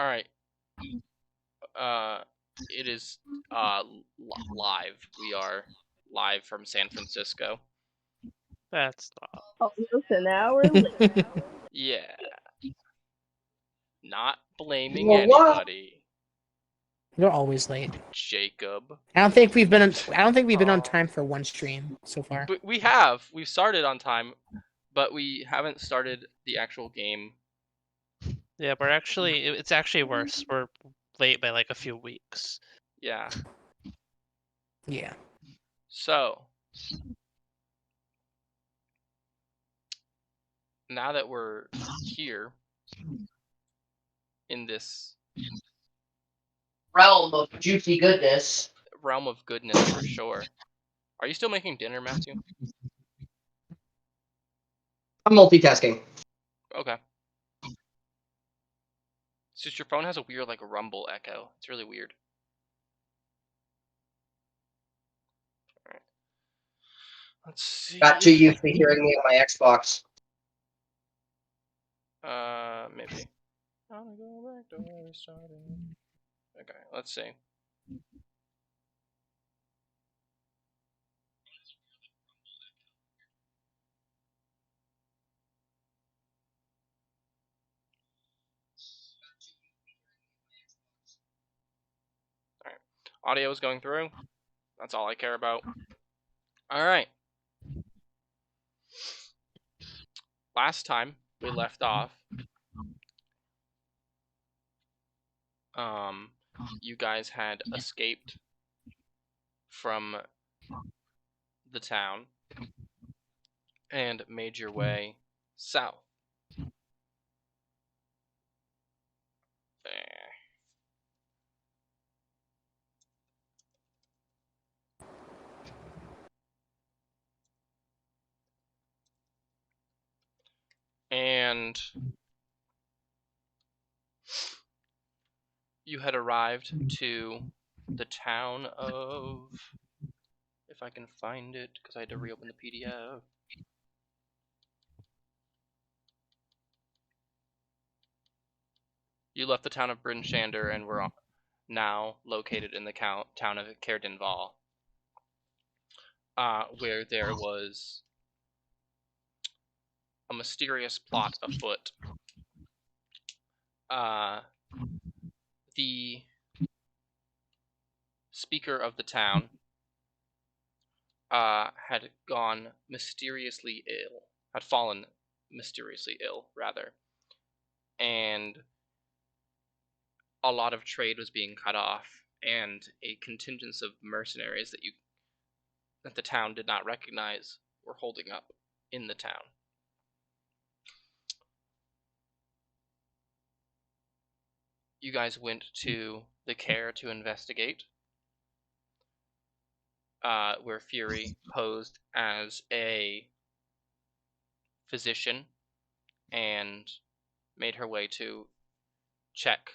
All right. It is live. We are live from San Francisco. That's not. Almost an hour later. Yeah. Not blaming Well, what? anybody. We're always late. Jacob. I don't think we've been on time for one stream so far. But we have. We've started on time, but we haven't started the actual game. Yeah, we're actually. It's actually worse. We're late by like a few weeks. Yeah. Yeah. So, now that we're here in this Realm of juicy goodness. realm of goodness for sure. Are you still making dinner, Matthew? I'm multitasking. Okay. It's just your phone has a weird like rumble echo. It's really weird. Alright. Let's see. Got too used to hearing me on my Xbox. Maybe. I'm gonna go back to where we started. Okay, let's see. Alright. Audio is going through. That's all I care about. Alright. Last time we left off, you guys had escaped from the town and made your way south. There. And you had arrived to the town of, if I can find it, because I had to reopen the PDF. You left the town of Bryn Shander and were now located in the town of Cairdenval, where there was a mysterious plot afoot. The speaker of the town had fallen mysteriously ill, rather, and a lot of trade was being cut off, and a contingent of mercenaries that the town did not recognize were holding up in the town. You guys went to the Care to investigate, where Fury posed as a physician and made her way to check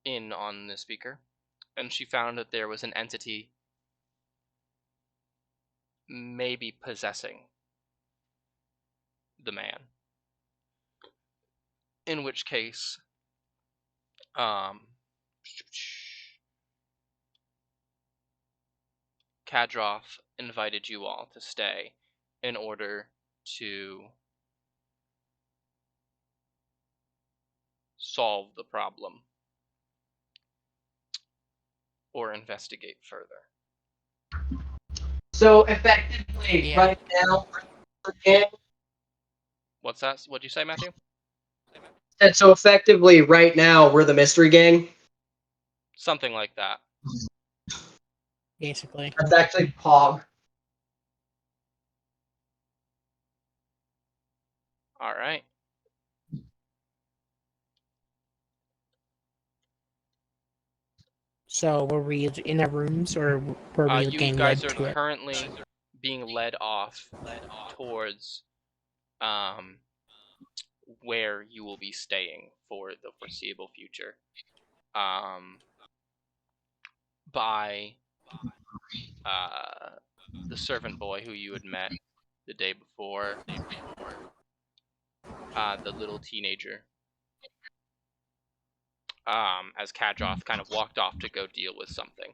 in on the speaker, and she found that there was an entity maybe possessing the man, in which case Kadroth invited you all to stay in order to solve the problem or investigate further. So effectively, Yeah. right now, again, What's that? What'd you say, Matthew? and so effectively, right now, we're the mystery gang. Something like that. Basically. That's actually Pog. All right. So were we in our rooms or were we You getting guys led are to it? currently being led off towards where you will be staying for the foreseeable future, by the servant boy who you had met the day before, the little teenager. as Kadroth kind of walked off to go deal with something.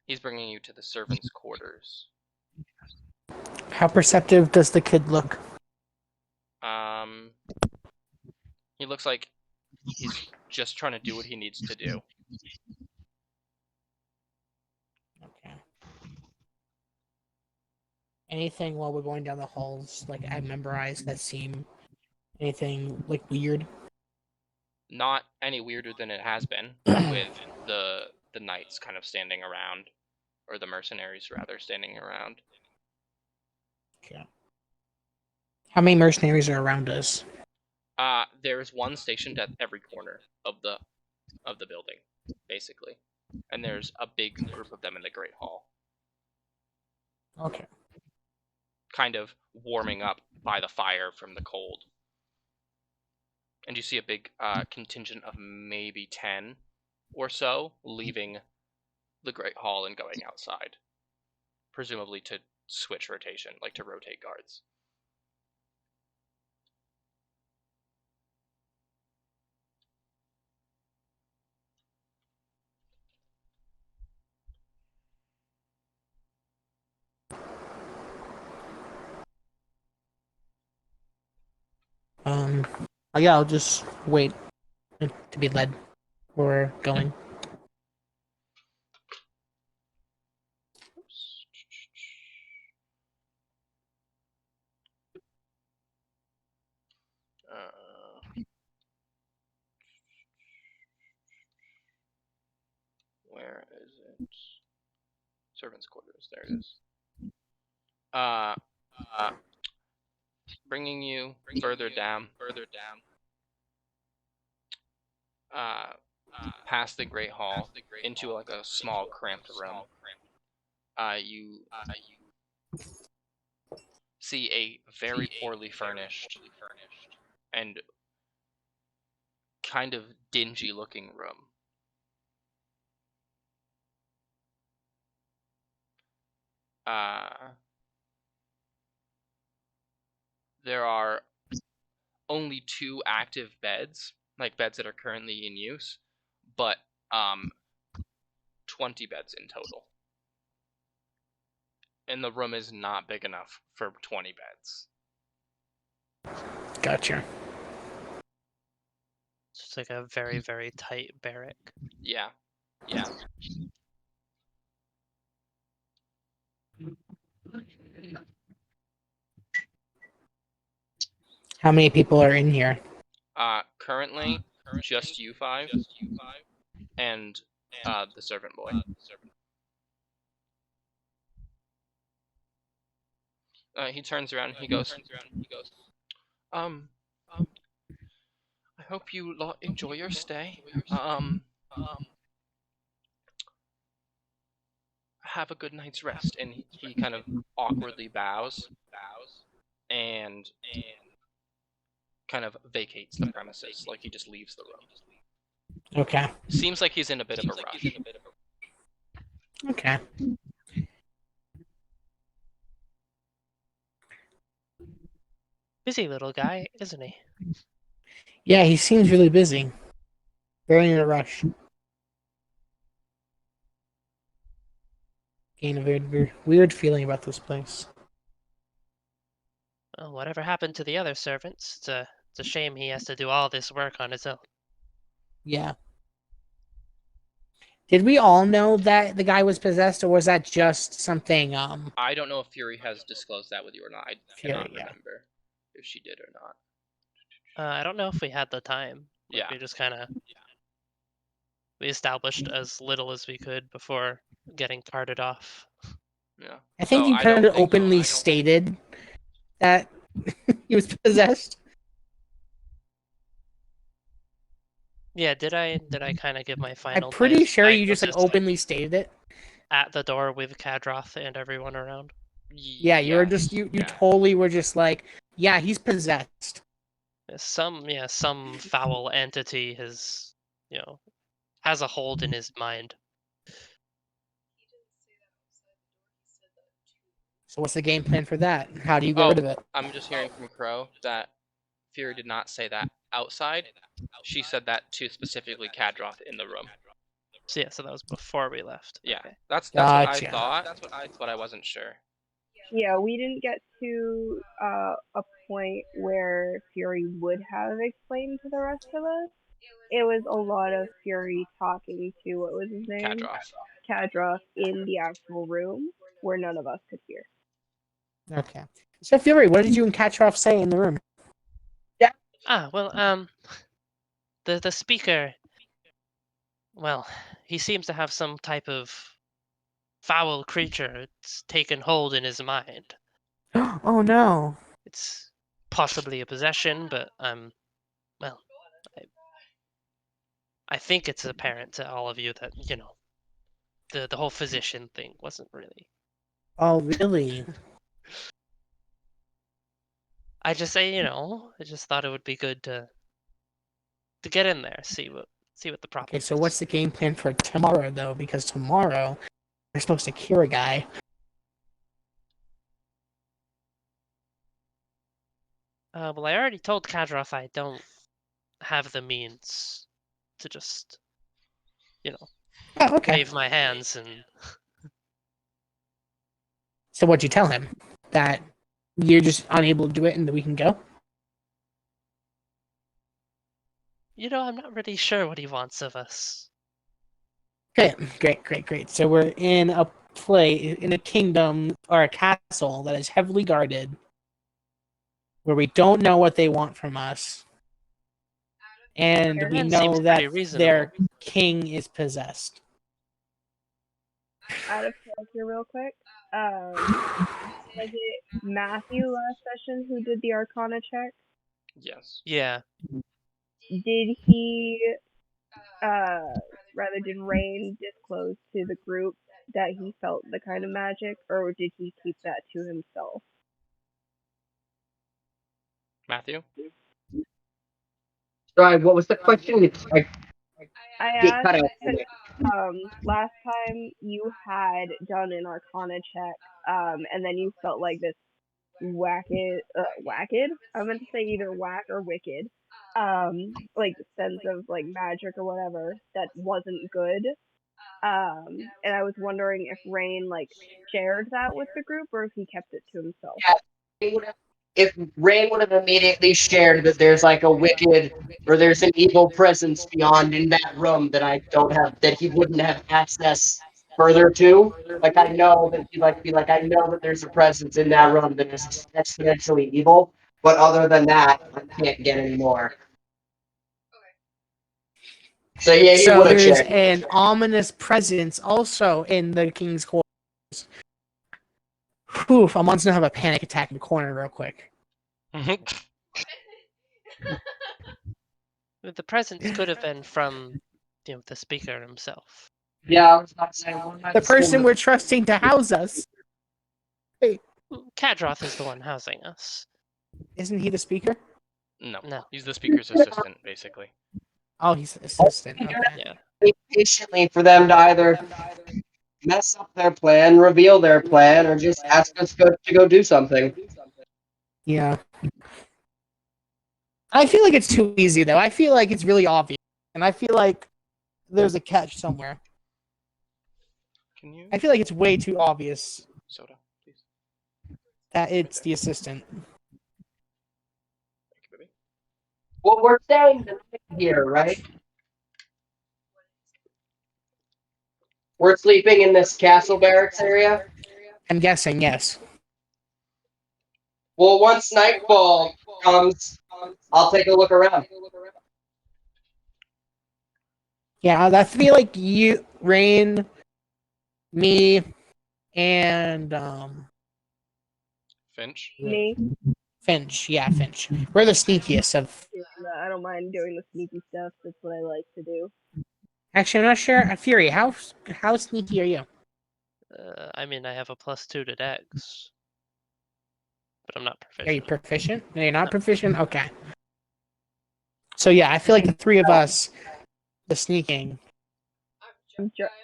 He's bringing you to the servants' quarters. How perceptive does the kid look? He looks like he's just trying to do what he needs to do. Okay. Anything while we're going down the halls, like I memorized that seem anything like weird? Not any weirder than it has been, with the knights kind of standing around, or the mercenaries rather standing around. Okay. How many mercenaries are around us? There's one stationed at every corner of the building, basically, and there's a big group of them in the Great Hall, Okay. kind of warming up by the fire from the cold. And you see a big contingent of maybe 10 or so leaving the Great Hall and going outside, presumably to switch rotation, like to rotate guards. Yeah, I'll just wait to be led. We're going. Where is it? Servants' quarters. There it is. Bringing you further down. Past the Great Hall into like a small cramped room. You see a very poorly furnished and kind of dingy looking room. There are only 2 active beds, like beds that are currently in use, but 20 beds in total. And the room is not big enough for 20 beds. Gotcha. It's just like a very, very tight barrack. Yeah. How many people are in here? Currently, just you 5 and the servant boy. He turns around and he goes, I hope you enjoy your stay. Have a good night's rest. And he kind of awkwardly bows and kind of vacates the premises, like he just leaves the room. Okay. Seems like he's in a bit of a rush. Okay. Busy little guy, isn't he? Yeah, he seems really busy. Very in a rush. Gain a weird feeling about this place. Well, whatever happened to the other servants? It's a shame he has to do all this work on his own. Yeah. Did we all know that the guy was possessed, or was that just something? I don't know if Fury has disclosed that with you or not. I cannot Fury, yeah. remember if she did or not. I don't know if we had the time. Like, Yeah. we just kind of we established as little as we could before getting carted off. Yeah. I think Oh, he I kind don't of think- openly stated that he was possessed. Yeah, did I kind of give my final? I'm pretty sure you just like diagnosis openly stated it. at the door with Kadroth and everyone around. Yeah, you were just you totally were just like, yeah, he's possessed. Some foul entity has has a hold in his mind. So what's the game plan for that? How do you get rid of it? I'm just hearing from Crow that Fury did not say that outside. She said that to specifically Kadroth in the room. So yeah, so that was before we left. Yeah, Okay. that's what I Gotcha. thought, but I wasn't sure. Yeah, we didn't get to a point where Fury would have explained to the rest of us. It was a lot of Fury talking to, what was his name? Kadroth. Kadroth in the actual room where none of us could hear. Okay. So Fury, what did you and Katroff say in the room? Well, the speaker, well, he seems to have some type of foul creature. It's taken hold in his mind. Oh no. It's possibly a possession, but well, I think it's apparent to all of you that the whole physician thing wasn't really. Oh really? I just say, I just thought it would be good to get in there, see what the problem Okay, so is. what's the game plan for tomorrow though? Because tomorrow we're supposed to cure a guy. Well, I already told Kadroth I don't have the means to just, Oh, okay. wave my hands and. So what'd you tell him? That you're just unable to do it and that we can go? I'm not really sure what he wants of us. Great. So we're in a kingdom or a castle that is heavily guarded, where we don't know what they want from us, and Your we hand know seems that pretty reasonable. their king is possessed. Out of character, real quick. Was it Matthew last session who did the Arcana check? Yes. Yeah. Did he, did Rain disclose to the group that he felt the kind of magic, or did he keep that to himself? Matthew? Sorry, what was the question? I Get cut asked out. because last time you had done an Arcana check, and then you felt like this wacked. I meant to say either whack or wicked. Like sense of like magic or whatever that wasn't good. And I was wondering if Rain like shared that with the group or if he kept it to himself. Yeah, if Rain would have immediately shared that there's like a wicked or there's an evil presence beyond in that room that I don't have, that he wouldn't have access further to. Like I know that he'd like be like, I know that there's a presence in that room that is exponentially evil, but other than that, I can't get any more. So yeah, he So would have there's shared. an ominous presence also in the king's quarters. Oof, I'm gonna have a panic attack in the corner real quick. The presence could have been from, the speaker himself. Yeah, I was about to say one might The person assume we're trusting to house us. Hey, Kadroth is the one housing us. isn't he the speaker? No. No. He's the speaker's assistant, basically. Oh, he's the assistant. Okay. Yeah. wait patiently for them to either mess up their plan, reveal their plan, or just ask us to go do something. Yeah. I feel like it's too easy though. I feel like it's really obvious, and I feel like there's a catch somewhere. Can you? I feel like it's way too obvious Soda, please. that it's the assistant. Thank you, baby. Well, we're staying here, right? We're sleeping in this castle barracks area. I'm guessing, yes. Well, once nightfall comes, I'll take a look around. Yeah, I feel like you, Rain, me, and Finch? Me? Finch. Yeah, Finch. We're the sneakiest of. I don't mind doing the sneaky stuff. That's what I like to do. Actually, I'm not sure. Fury, how sneaky are you? I mean, I have a +2 to Dex, but I'm not Are you proficient. proficient? No, you're not proficient? Okay. So yeah, I feel like the three of us, the sneaking,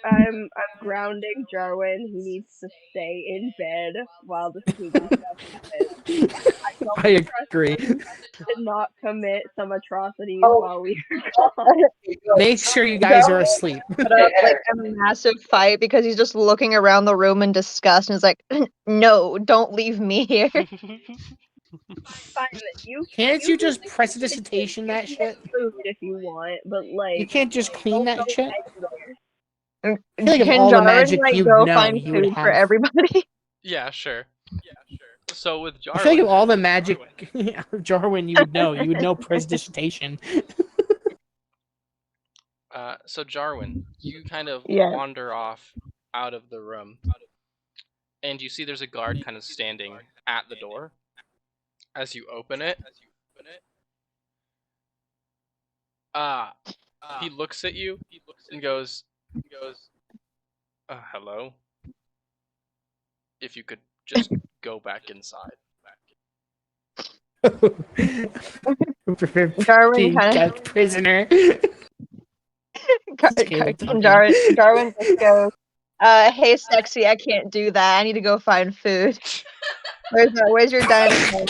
I'm grounding Jarwin. He needs to stay in bed while the spooky stuff happens. I don't I trust agree. him to not commit some atrocities Oh. while we are gone. Make sure you guys are asleep. Put up like a massive fight because he's just looking around the room in disgust and is like, "No, don't leave me here." Fine, Can't you just can prestidigitation that get shit? food if you want, but You like can't just clean don't that go shit? anywhere. I feel like of Can all the Jarwin magic like you go know, find you would food for have. everybody? Yeah, sure. So with I feel like of Jarwin, all the magic Jarwin you would know prestidigitation. so Jarwin, you kind of Yeah. wander off out of the room, and you see there's a guard kind of standing at the door. As you open it, he looks at you and goes, hello? If you could just go back inside. Jarwin Being kind kept prisoner. of Jarwin just goes, "Hey, sexy, I can't do that. I need to go find food. Where's your dining hall?"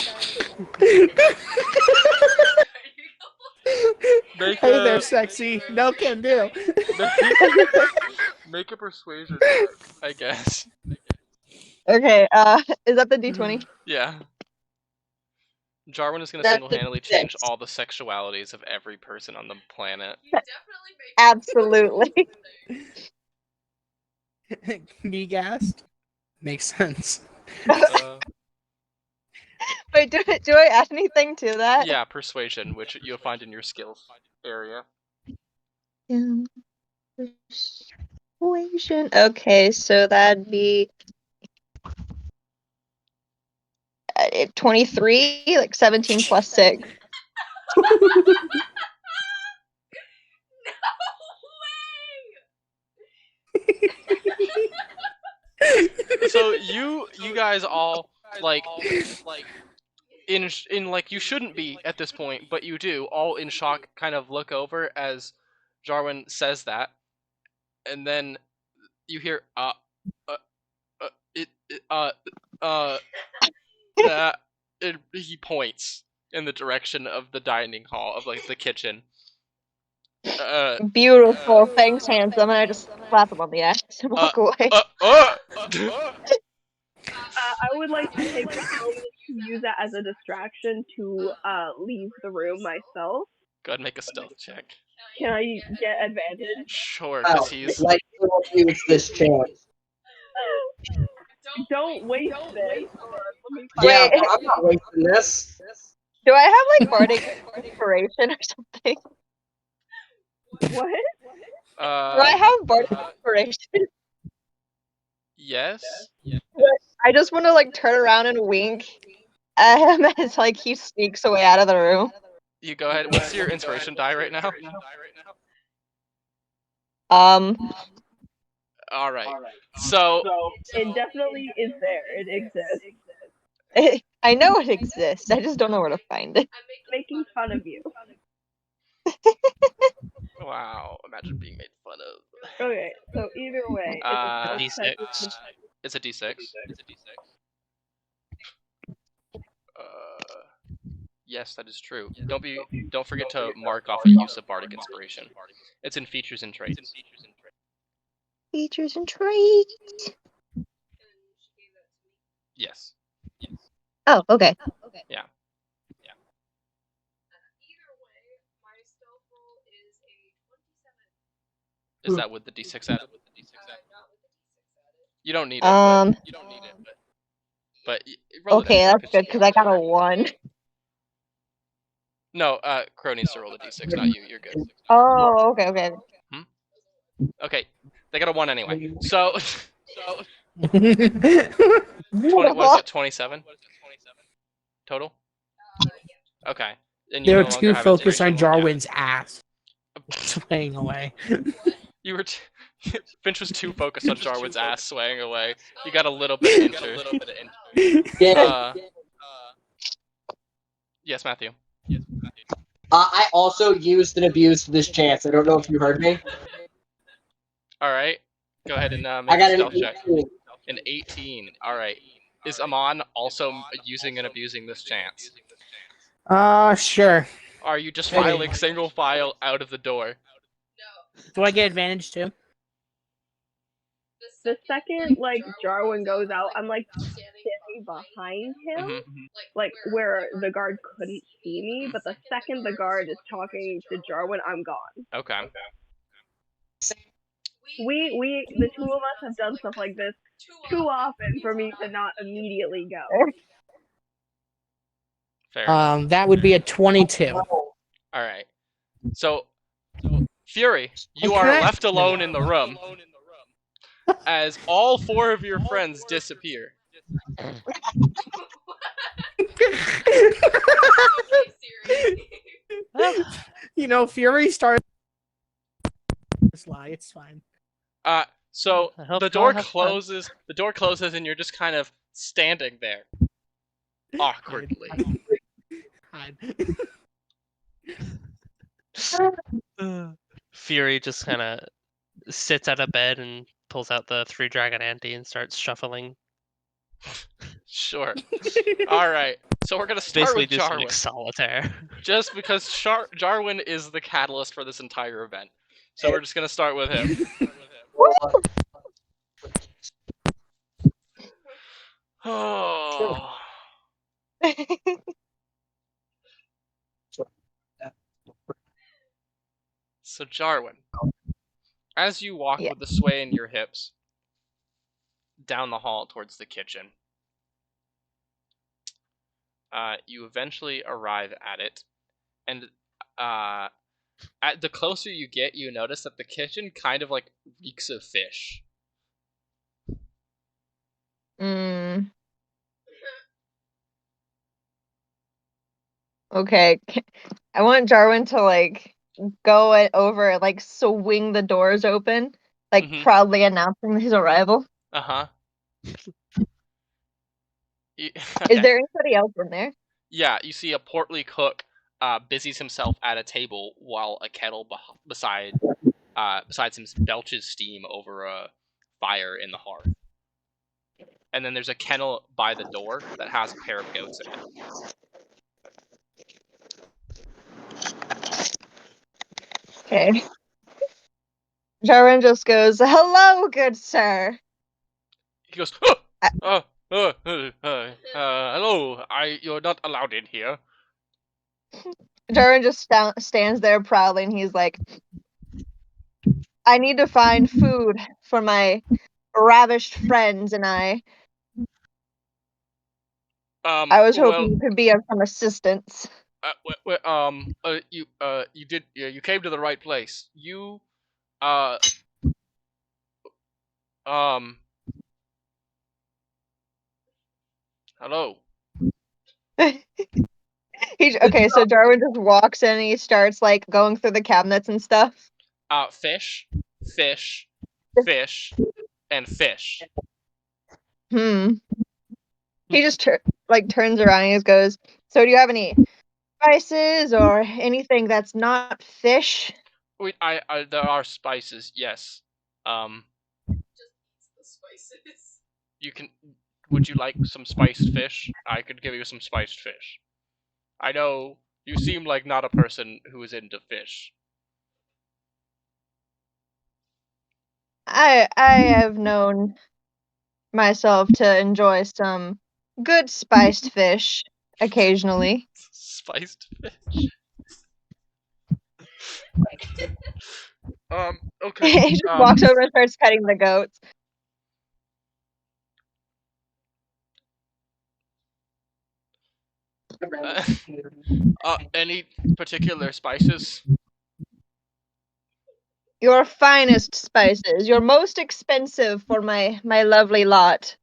Hey there, sexy. No can do. Make a persuasion check, I guess. Okay, is that the D20? Yeah. Jarwin is going to That's single-handedly the change six. all the sexualities of every person on the planet. Absolutely. Me gassed? Makes sense. Wait, do I add anything to that? Yeah, persuasion, which you'll find in your skills area. Persuasion. Okay, so that'd be 23, like 17 plus 6. So you guys all like in like you shouldn't be at this point, but you do, all in shock, kind of look over as Jarwin says that, and then you hear that he points in the direction of the dining hall of like the kitchen. Beautiful. Thanks, handsome. And I just slap him on the ass and walk away. I would like to take a moment to use that as a distraction to leave the room myself. Go ahead and make a stealth check. Can I get advantage? Sure, Wow, because he's like we'll use this chance. Don't waste this. Hold on, let me find Yeah, Wait. but I'm not wasting this. Do I have like bardic inspiration or something? what? Do I have bardic inspiration? Yes. I just want to like turn around and wink at him as like he sneaks away out of the room. You go ahead. What's your inspiration die right now? All right. So It definitely is there. It exists. I know it exists. I just don't know where to find it. Making fun of you. wow, imagine being made fun of. Okay, so either way, it's a D6. It's a D6. Yes, that is true. Don't forget to mark off a use of bardic inspiration. It's in features and traits. Features and traits. Yes. Oh, okay. Yeah. Is that with the D6 added? You don't need it. But roll it Okay, anyway, that's good because I got a 1. No, Crow needs to roll the D6, not you. You're good. Oh, okay. Okay, they got a 1 anyway. So, 20 what is it? 27 total. Okay. Then you They were no longer too have focused on inspiration. Jarwin's ass swaying away. You were. Finch was too focused on Jarwin's ass swaying away. You got a little bit injured. Yeah. Yes, Matthew. I also used and abused this chance. I don't know if you heard me. All right. Go ahead and I make a got an stealth check. 18. An 18. All right. Is Amon also using and abusing this chance? Sure. Are you just Maybe. filing single file out of the door? Do I get advantage too? The second like Jarwin goes out, I'm like standing behind him, Mm-hmm. like where the guard couldn't see me. But the second the guard is talking to Jarwin, I'm gone. Okay. The two of us have done stuff like this too often for me to not immediately go. Fair enough. That would be a 22. All right. So, Fury, you Can are I- left alone in the room as all 4 of your friends disappear. Fury started. Just lie. It's fine. So I hope the you door all have fun. closes. The door closes, and you're just kind of standing there awkwardly. Hide. Fury just kind of sits at a bed and pulls out the 3-dragon ante and starts shuffling. Sure. All right. So we're gonna start Basically with just Jarwin, like solitaire. just because Jarwin is the catalyst for this entire event. So we're just gonna start with him. Oh. So Jarwin, as you walk Yeah. with the sway in your hips down the hall towards the kitchen, you eventually arrive at it, and at the closer you get, you notice that the kitchen kind of like reeks of fish. Mm. Okay. I want Jarwin to like go over and like swing the doors open, like Mhm. proudly announcing his arrival. Uh-huh. Is Okay. there anybody else in there? Yeah, you see a portly cook busies himself at a table while a kettle beside him belches steam over a fire in the hearth. And then there's a kennel by the door that has a pair of goats in it. Okay. Jarwin just goes, "Hello, good sir." He goes, hello, you're not allowed in here. Jarwin just stands there proudly, and he's like, "I need to find food for my ravished friends and I. I was hoping you could be of some assistance." you came to the right place. Uh, hello. Okay, so Jarwin just walks in and he starts like going through the cabinets and stuff. Fish, fish, fish, and fish. He just turns around and he just goes, "So do you have any spices or anything that's not fish?" Wait, there are spices, yes. You can. Would you like some spiced fish? I could give you some spiced fish. I know you seem like not a person who is into fish. I have known myself to enjoy some good spiced fish occasionally. Spiced fish. Okay. He just walks over and starts petting the goats. Any particular spices? Your finest spices, your most expensive for my lovely lot.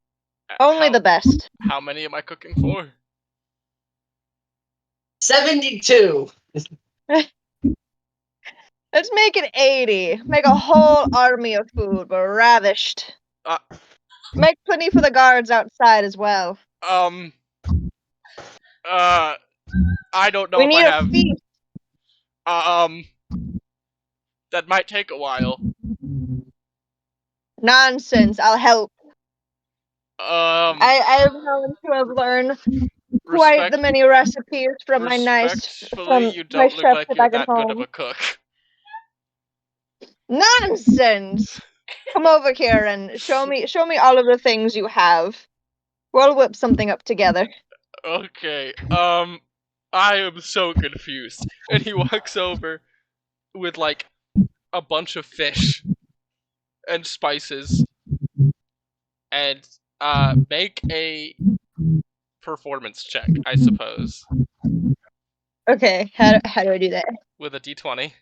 Only the best. How many am I cooking for? 72. Let's make it 80. Make a whole army of food. We're ravished. Uh, Make plenty for the guards outside as well. I don't know We if need I a have. feast. That might take a while. Nonsense. I'll help. I have known to have learned quite the many recipes from respectfully, you my don't look chefs like you're back at that good of home. a cook. Nonsense! Come over here and show me all of the things you have. We'll whip something up together. Okay, I am so confused. And he walks over with, like, a bunch of fish and spices and, make a performance check, I suppose, Okay, how do I do that? with a d20.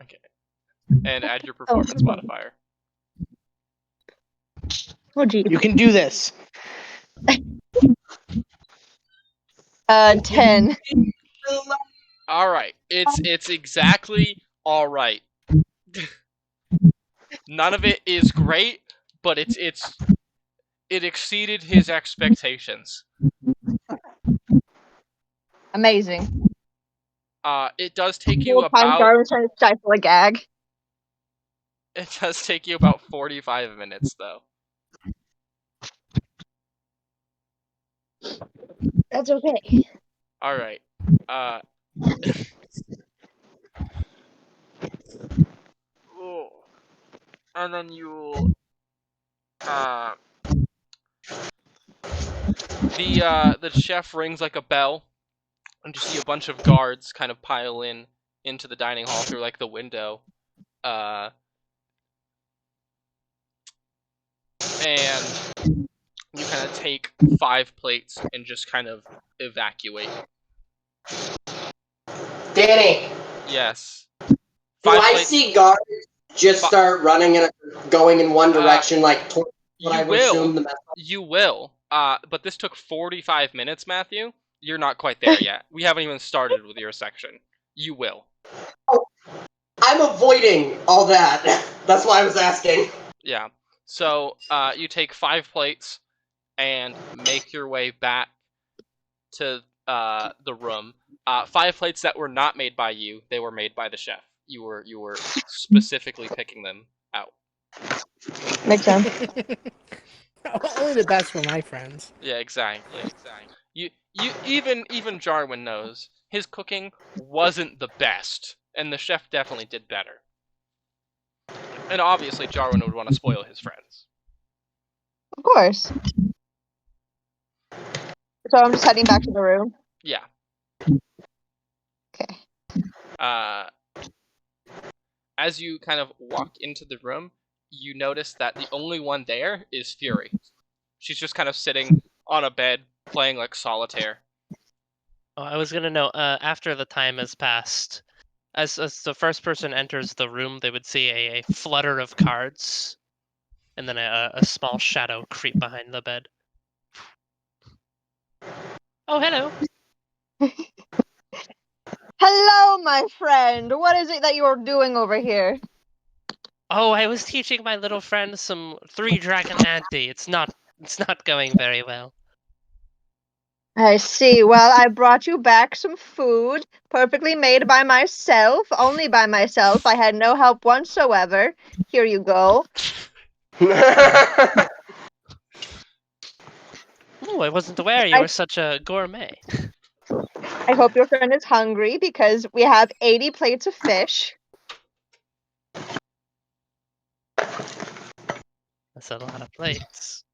Okay. And add your performance modifier. Oh gee. You can do this. 10. Alright, it's exactly alright. None of it is great, but it exceeded his expectations. Amazing. It does take The you whole time about Jarwin's trying to stifle a gag. 45 minutes though. That's okay. Alright. Oh. And then you the chef rings like a bell, and you see a bunch of guards kind of pile into the dining hall through like the window. And you kind of take 5 plates and just kind of evacuate. Danny, Yes. do 5 I plates. see guards just start running and going in one direction, like towards what I would assume the mess? You will. But this took 45 minutes, Matthew. You're not quite there yet. We haven't even started with your section. You will. Oh, I'm avoiding all that. That's why I was asking. Yeah. So, you take 5 plates and make your way back to the room. 5 plates that were not made by you. They were made by the chef. You were specifically picking them out. Makes sense. Only the best for my friends. Yeah, exactly. You even Jarwin knows his cooking wasn't the best, and the chef definitely did better. And obviously, Jarwin would want to spoil his friends. Of course. So I'm just heading back to the room. Yeah. Okay. As you kind of walk into the room, you notice that the only one there is Fury. She's just kind of sitting on a bed, playing like solitaire. Oh, I was gonna know. After the time has passed, as the first person enters the room, they would see a flutter of cards, and then a small shadow creep behind the bed. Oh, hello. Hello, my friend. What is it that you're doing over here? Oh, I was teaching my little friend some 3-dragon ante. It's not going very well. I see. Well, I brought you back some food, perfectly made by myself, only by myself. I had no help whatsoever. Here you go. Oh, I wasn't aware you were such a gourmet. I hope your friend is hungry because we have 80 plates of fish. That's a lot of plates.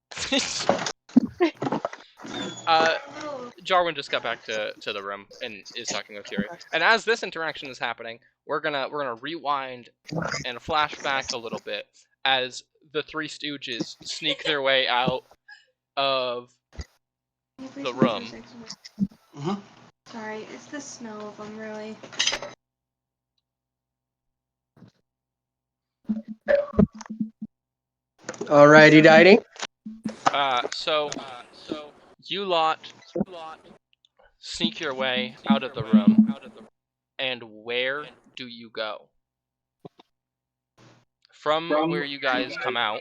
Jarwin just got back to the room and is talking with Fury. And as this interaction is happening, we're gonna rewind and flash back a little bit as the Three Stooges sneak their way out of the room. Mm-hmm. Sorry, it's the smell of them, really. Alrighty, Dighty. So you lot sneak your way out of the room, and where do you go? From where you guys come out,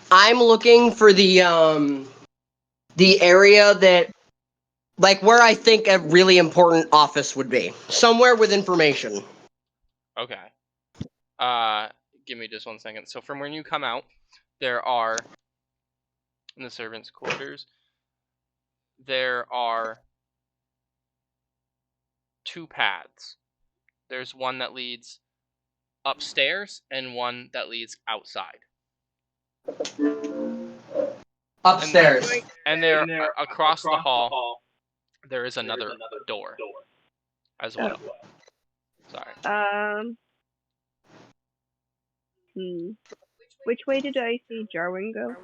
I'm looking for the area that like where I think a really important office would be. Somewhere with information. Okay. Give me just 1 second. So from when you come out, there are in the servants' quarters. There are 2 paths. There's one that leads upstairs and one that leads outside. Upstairs. And there across the hall, there is another door as well. Sorry. Which way did I see Jarwin go?